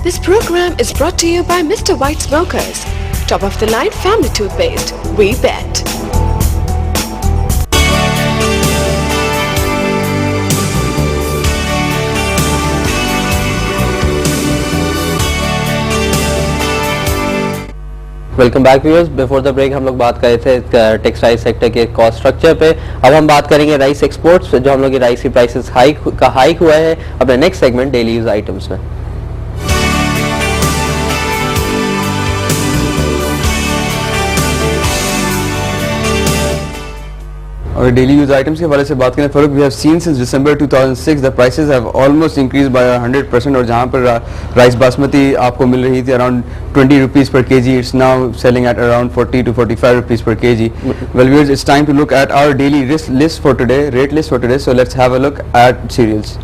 This program is brought to you by Mr. White Smokers. Top of the line family toothpaste. We bet. Welcome back viewers. Before the break हम लोग बात कर रहे थे textile sector के cost structure पे। अब हम बात करेंगे राइस एक्सपोर्ट्स, जो हम लोग की राइस की प्राइसेस हाइक हुआ है अपने next segment daily use items में। और डेली यूज आइटम्स के हवाले से बात करें फर्क, we have seen since December 2006 the prices have almost increase by 100%। और जहां पर राइस बासमती आपको मिल रही थी around 20 rupees per KG, it's now selling at around 40 to 45 rupees per KG. Well viewers, it's time to look at our daily list for today, rate list for today. So let's have a look at cereals.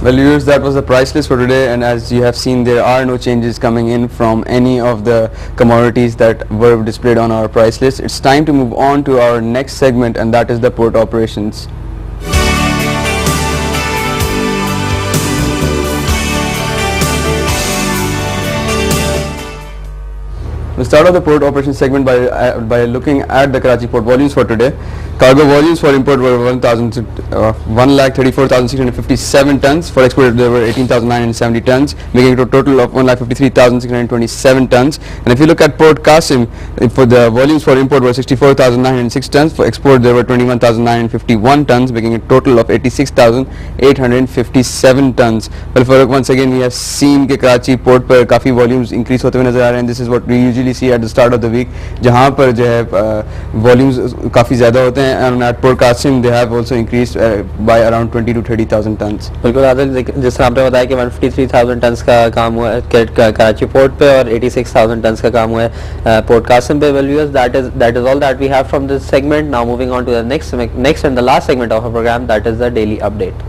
Well viewers, that was the price list for today, and as you have seen, there are no changes coming in from any of the commodities that were displayed on our price list. It's time to move on to our next segment, and that is the port operations. We'll start off the port operations segment by looking at the Karachi port volumes for today. Cargo volumes for import were 1,34,657 tons. For export, there were 18,970 tons, making it a total of 1,53,627 tons. And if you look at Port Qasim, for the volumes for import were 64,906 tons. For export, there were 21,951 tons, making it a total of 86,857 tons. Well, for once again, we have seen कि Karachi port पर काफ़ी volumes increase होते हुए नजर आ रहे हैं. This is what we usually see at the start of the week, जहाँ पर जो है volumes काफ़ी ज़्यादा होते हैं. And at Port Qasim they have also increased by around 20 to 30,000 tons. बिल्कुल आदिल, जिस तरह आपने बताया कि 153,000 टन्स का काम हुआ है कराची पोर्ट पे और 86,000 टन्स का काम हुआ है पोर्ट कासिम पे। Well viewers, that is all that we have from this segment. Now moving on to the next and the last segment of our program, that is the daily update.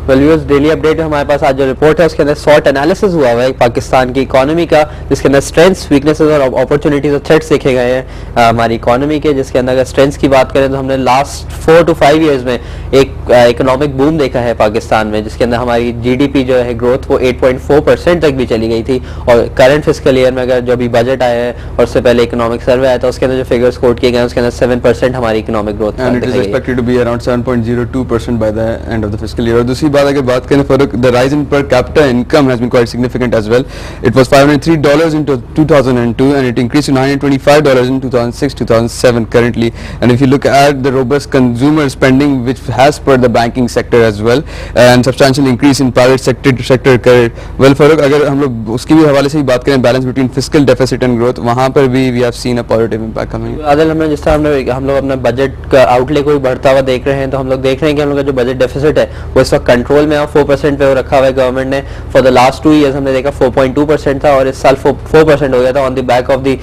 Well viewers, daily update हमारे पास आज जो report है उसके अंदर short analysis हुआ हुआ है पाकिस्तान की इकोनॉमी का, जिसके अंदर स्ट्रेंथ्स, वीकनेसेस और अपॉर्चुनिटीज और थ्रेट्स देखे गए हैं हमारी इकोनॉमी के। जिसके अंदर अगर स्ट्रेंथ्स की बात करें तो हमने लास्ट 4 to 5 ईयर्स में एक इकोनॉमिक बूम देखा है पाकिस्तान में, जिसके अंदर हमारी जीडीपी जो है ग्रोथ वो 8.4% तक भी चली गई थी। और करंट फिस्कल ईयर में अगर जो अभी बजट आया है और उससे पहले इकोनॉमिक सर्वे आया था, उसके अंदर जो फिगर्स कोट किए गए हैं उसके अंदर 7% हमारी economic growth and it is expected to be around 7.02% by the end of the fiscal year. और दूसरी बात अगर बात करें फर्क, the rise in per capita income has been quite significant as well. It was $503 in 2002 and it increased to $925 in 2006-2007 currently. And if you look at the robust consumer spending which has spurred the banking sector as well, and substantial increase in private sector credit. Well फर्क अगर हम लोग उसकी भी हवाले से ही बात करें, balance between fiscal deficit and growth, वहाँ पर भी we have seen a positive impact coming. Adil, हमने जिस तरह हम लोग अपना बजट का आउटले को बढ़ता हुआ देख रहे हैं, तो हम लोग देख रहे हैं कि हम लोग का जो बजट डेफिसिट है वो इस वक्त कंट्रोल में 4% पे वो रखा हुआ है गवर्नमेंट ने। फॉर द लास्ट 2 ईयर्स हमने देखा 4.2% था और इस साल 4% हो गया था on the back of the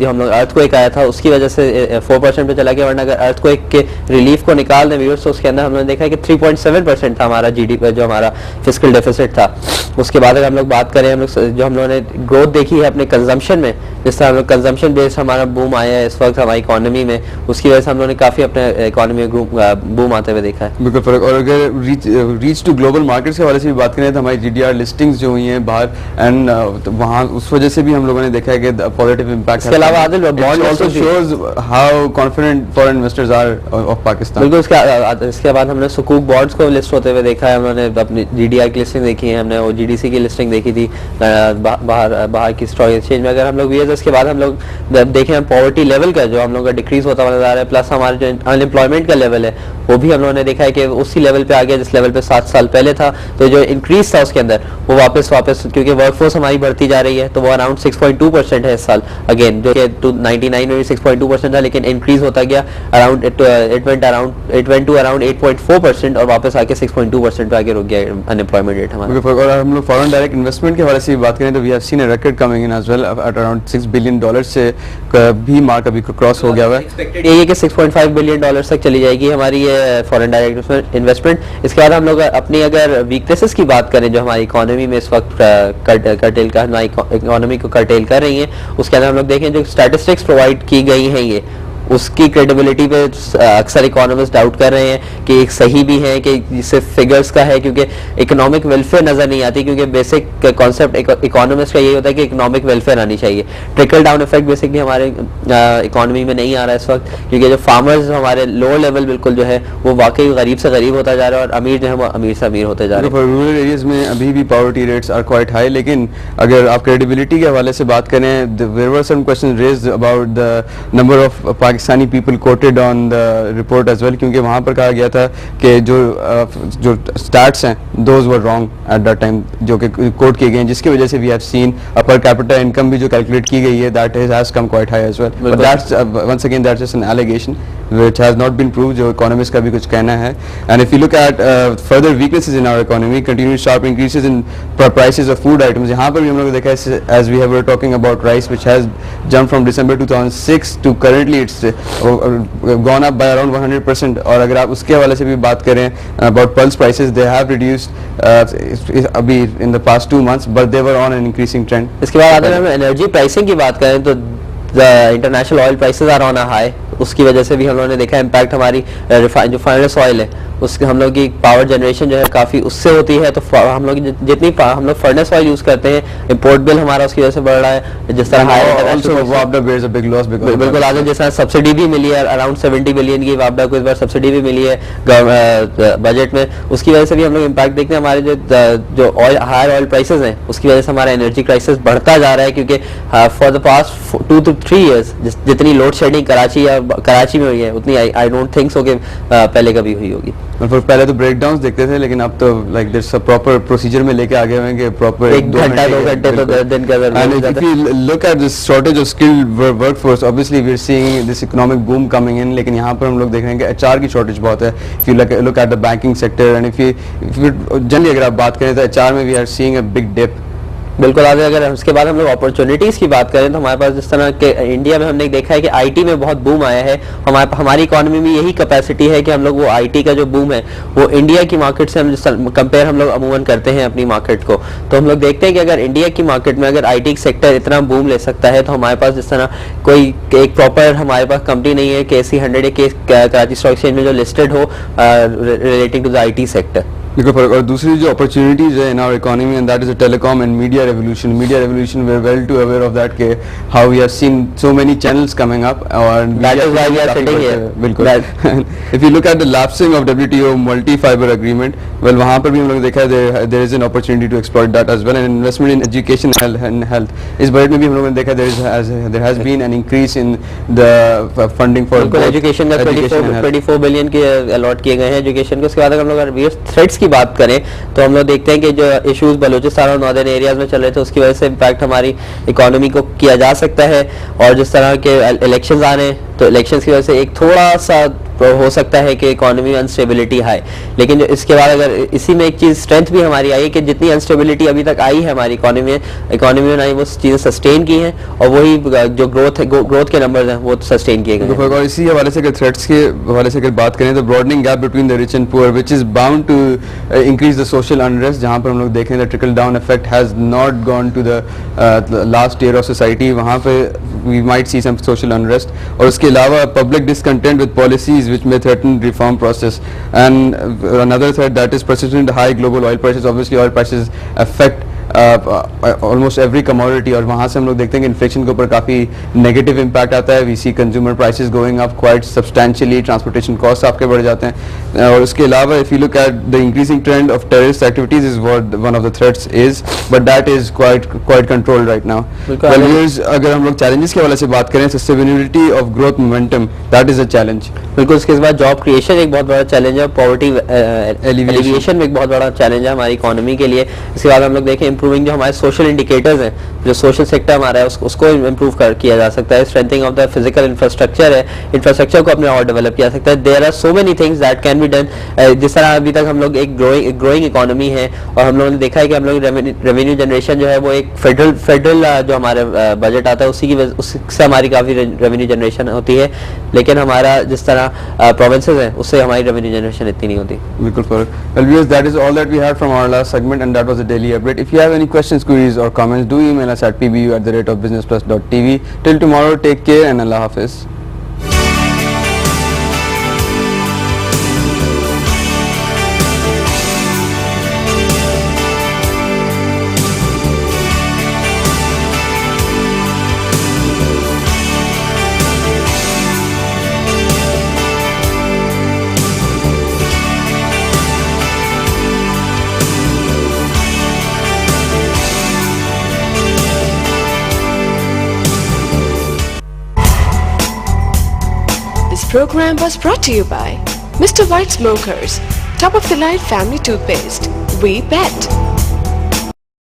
हम लोग अर्थक्वेक आया था उसकी वजह से 4% पे चला गया, वरना अगर अर्थक्वेक के रिलीफ को निकाल दें व्यूअर्स तो उसके अंदर हमने देखा कि 3.7% था हमारा जीडीपी जो हमारा फिस्कल डेफिसिट था। उसके बाद अगर हम लोग बात करें हम लोग जो हम लोगों ने ग्रोथ देखी है अपने कंजम्पशन में, जिस तरह हम लोग कंजम्पशन बेस्ड हमारा बूम आया है इस वक्त हमारी इकोनॉमी में, उसकी वजह से हम लोगों ने काफ़ी अपने इकोनॉमी में बूम आते हुए देखा है। बिल्कुल फर्क। और अगर रीच टू ग्लोबल मार्केट्स के हवाले से भी बात करें तो हमारी जीडीआर लिस्टिंग्स जो हुई हैं बाहर एंड वहाँ उस वजह से भी हम लोगों ने देखा है कि पॉजिटिव इम्पैक्ट। इसके अलावा आदिल bond also shows how confident foreign investors are of Pakistan. बिल्कुल। इसके बाद हमने सुकूक बॉन्ड्स को लिस्ट होते हुए देखा है, हमने अपनी जीडीआर की लिस्टिंग देखी है, हमने ओजीडीसी की लिस्टिंग देखी थी बाहर की स्टॉक एक्सचेंज में। अगर हम लोग इसके बाद हम लोग देखें पॉवर्टी लेवल का जो हम लोग का डिक्रीज होता हुआ नजर आ रहा है, प्लस हमारे जो अनएम्प्लॉयमेंट का लेवल है वो भी हम लोगों ने देखा है कि उसी लेवल पे आ गया जिस लेवल पे 7 साल पहले था। तो जो इंक्रीज था उसके अंदर वो वापस क्योंकि वर्कफोर्स हमारी बढ़ती जा रही है तो वो अराउंड 6.2% है इस साल अगेन, जो कि 1999 में भी 6.2% था लेकिन इंक्रीज होता गया around it went to around 8.4% और वापस आके 6.2% पे आके रुक गया अनएम्प्लॉयमेंट रेट हमारा। और हम लोग फॉरेन डायरेक्ट इन्वेस्टमेंट के हवाले से बात करें तो we have seen a record coming in as well at around $6 billion से भी मार्क अभी क्रॉस हो गया हुआ है। एक्सपेक्टेड ये कि $6.5 बिलियन तक चली जाएगी हमारी ये फॉरेन डायरेक्ट इन्वेस्टमेंट। इसके बाद हम लोग अपनी अगर वीकनेसेस की बात करें जो हमारी इकोनॉमी में इस वक्त कर्टेल का हमारी इकोनॉमी को कर्टेल कर रही है, उसके अंदर हम लोग देखें जो स्टैटिस्टिक्स प्रोवाइड की गई हैं ये उसकी क्रेडिबिलिटी पे अक्सर इकोनॉमिस्ट डाउट कर रहे हैं कि एक सही भी है कि सिर्फ फिगर्स का है, क्योंकि इकोनॉमिक वेलफेयर नज़र नहीं आती, क्योंकि बेसिक कॉन्सेप्ट इकोनॉमिस्ट का यही होता है कि इकोनॉमिक वेलफेयर आनी चाहिए। ट्रिकल डाउन इफेक्ट बेसिकली हमारे इकोनॉमी में नहीं आ रहा है इस वक्त, क्योंकि जो फार्मर्स हमारे लोअर लेवल बिल्कुल जो है वो वाकई गरीब से गरीब होता जा रहा है और अमीर जो है वो अमीर से अमीर होते जा रहे हैं। रूरल एरियाज में अभी भी poverty rates are quite high, लेकिन अगर आप क्रेडिबिलिटी के हवाले से बात करें there were some question raised about the number of Pakistani people quoted on the report as well, क्योंकि वहाँ पर कहा गया था कि जो स्टैट्स हैं those were wrong at that time जो कि कोट किए गए हैं, जिसकी वजह से we have seen per capita income भी जो कैलकुलेट की गई है that has come quite high as well, but that's once again that's just an allegation which has not been proved, जो economists का भी कुछ कहना है। And if you look at further weaknesses in our economy, continued sharp increases in prices of food items, यहाँ पर भी हम लोग देखा है as we were talking about rice which has jumped from December 2006 to currently it's gone up by around 100%। और अगर आप उसके हवाले से भी बात करें about pulse prices, they have reduced अभी in the past 2 months but they were on an increasing trend। इसके बाद अगर हम एनर्जी प्राइसिंग की बात करें तो international oil prices are on a high, उसकी वजह से भी हम लोगों ने देखा इम्पैक्ट हमारी जो फाइनेंस ऑयल है उसके हम लोग की पावर जनरेशन जो है काफ़ी उससे होती है, तो हम लोग जितनी हम लोग फर्नेस ऑयल यूज़ करते हैं इम्पोर्ट बिल हमारा उसकी वजह से बढ़ रहा है। जिस तरह बिल्कुल आगे जिस तरह सब्सिडी भी मिली है अराउंड 70 बिलियन की वापडा को इस बार सब्सिडी भी मिली है बजट में, उसकी वजह से भी हम लोग इम्पैक्ट देखते हैं। हमारे जो ऑयल हायर ऑयल प्राइसेस हैं उसकी वजह से हमारा एनर्जी क्राइसिस बढ़ता जा रहा है, क्योंकि for the past 2 to 3 years जितनी लोड शेडिंग कराची में हुई है उतनी आई डोंट थिंक सो कि पहले कभी हुई होगी। पहले तो ब्रेकडाउन्स देखते थे, लेकिन अब तो like there a proper procedure में लेके आगे हुए हैं कि प्रॉपर 1 घंटा 2 घंटे तो दिन का and if you look at this shortage of skilled workforce, obviously we are seeing this economic boom coming in, लेकिन यहाँ पर हम लोग देख रहे हैं कि एचआर की शॉर्टेज बहुत है। if you look at the banking sector and if you generally अगर आप बात करें तो एचआर में we are seeing a big dip। बिल्कुल आगे अगर उसके बाद हम लोग अपॉर्चुनिटीज़ की बात करें तो हमारे पास जिस तरह के इंडिया में हमने देखा है कि आईटी में बहुत बूम आया है, हमारी इकोनॉमी में यही कैपेसिटी है कि हम लोग वो आईटी का जो बूम है वो इंडिया की मार्केट से हम कंपेयर हम लोग अमूमन करते हैं अपनी मार्केट को, तो हम लोग देखते हैं कि अगर इंडिया की मार्केट में अगर आईटी सेक्टर इतना बूम ले सकता है तो हमारे पास जिस तरह कोई एक प्रॉपर हमारे पास कंपनी नहीं है KC 100 या कराची स्टॉक एक्सचेंज में जो लिस्टेड हो relating to the IT sector. और दूसरी जो अपॉर्चुनिटीज है in our economy and that is the telecom and media revolution we are well to aware of that के how we have seen so many channels coming up और that is why we are sitting here. बिल्कुल if you look at the lapsing of WTO multi fibre agreement, well वहां पर भी हम लोग देखा है there is an opportunity to exploit that as well and investment in education and health. इस budget में भी हम लोगों ने देखा there has been an increase in the funding for education का 24 बिलियन के अलॉट किए गए हैं एजुकेशन को। उसके बाद हम लोग थ्रेट्स बात करें तो हम लोग देखते हैं कि जो इश्यूज बलूचिस्तान और नॉर्दर्न एरियाज में चल रहे थे उसकी वजह से इम्पैक्ट हमारी इकोनॉमी को किया जा सकता है, और जिस तरह के इलेक्शंस आ रहे हैं तो इलेक्शंस की वजह से एक थोड़ा सा हो सकता है कि इकोनॉमी में अनस्टेबिलिटी आए, लेकिन जो इसके बाद अगर इसी में एक चीज़ स्ट्रेंथ भी हमारी आई है कि जितनी अनस्टेबिलिटी अभी तक आई है हमारी इकोनॉमी में आई वो चीज़ें सस्टेन की हैं और वही जो ग्रोथ के नंबर्स हैं वो सस्टेन किए गए हैं। और इसी हवाले से अगर थ्रेट्स के हवाले से अगर बात करें तो broadening gap between the rich and poor which is bound to increase the social unrest, जहाँ पर हम लोग देखें the trickle down effect has not gone to the last year of society, वहाँ पे we might see some social unrest. और उसके अलावा public discontent with policies which may threaten reform process and another threat that is persistent high global oil prices. Obviously oil prices affect almost every commodity और वहाँ से हम लोग देखते हैं कि इन्फ्लेशन के ऊपर काफ़ी नेगेटिव इम्पैक्ट आता है। We see consumer prices going up quite substantially, transportation cost आपके बढ़ जाते हैं। और उसके अलावा if you look at the increasing trend of terrorist activities is what one of the threats is, but that is quite controlled right now. अगर हम लोग चैलेंजेस के हवाले से बात करें, sustainability of growth momentum that is a challenge. बिल्कुल, इसके बाद जॉब क्रिएशन एक बहुत बड़ा चैलेंज है, पॉवर्टी एलिविएशन में एक बहुत बड़ा चैलेंज है हमारी इकोनॉमी के लिए। इसके बाद हम लोग देखें इंप्रूविंग जो हमारे सोशल इंडिकेटर्स हैं, जो सोशल सेक्टर हमारा है उसको इम्प्रूव किया जा सकता है। Strengthening of the physical infrastructure है, इंफ्रास्ट्रक्चर को अपने और डेवलप किया सकता है। There are so many things that can be done. जिस तरह अभी तक हम लोग एक ग्रोइंग इकोनॉमी है और हम लोगों ने देखा है कि हम लोग रेवेन्यू जनरेशन जो है वो एक फेडरल जो हमारे बजट आता है उससे हमारी काफ़ी रेवेन्यू जनरेशन होती है, लेकिन हमारा जिस तरह प्रोविंसेस हैं उससे हमारी रेवेन्यू जनरेशन इतनी नहीं होती। बिल्कुल फर्क। Well viewers, that is all that we had from our last segment and that was a daily update. If you have any questions, queries or comments, do email us at pbu@businessplus.tv. Till tomorrow, take care and Allah Hafiz. This program was brought to you by Mr. White Smokers, top of the line family toothpaste. We bet.